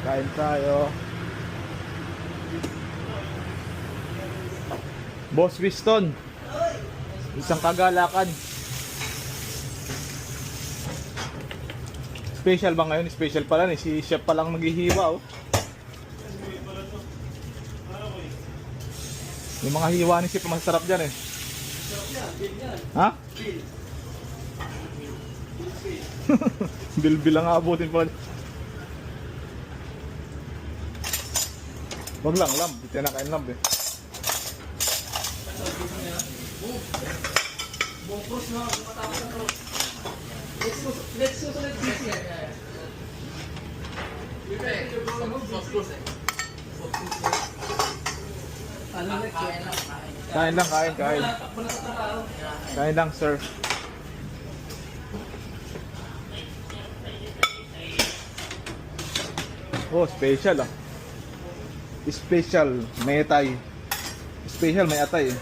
Kain tayo. Boss Winston. Isang kagalakan. Special ba ngayon? Special pala eh. Si chef pa lang naghihiwa oh. Yung mga hiwa ni chef masarap dyan eh. Ha? Bilbil lang abutin pala. Wag lang lamb. Hindi na kain lamb eh. Bongkos na, matapos na to. Let's go to the PC. Kain lang, kain. Kain lang, sir. Oh, special ah. Special, may atay. Special, may atay eh.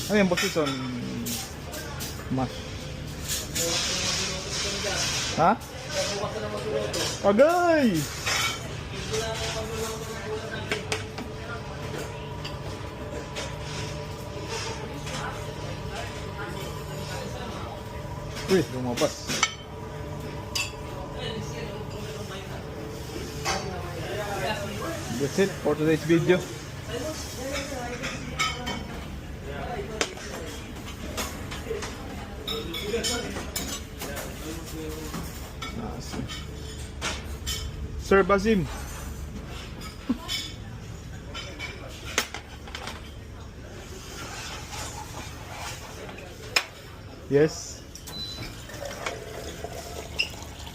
Ano yung bosison? Mas. Ha? Agay! Uy, lumabas. That's it for today's video. Sir Bazim. Yes.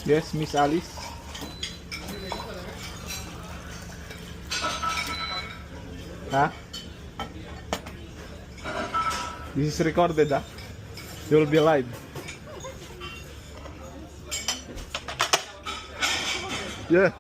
Yes, Miss Alice. Huh? This is recorded, huh? You will be live. Yeah.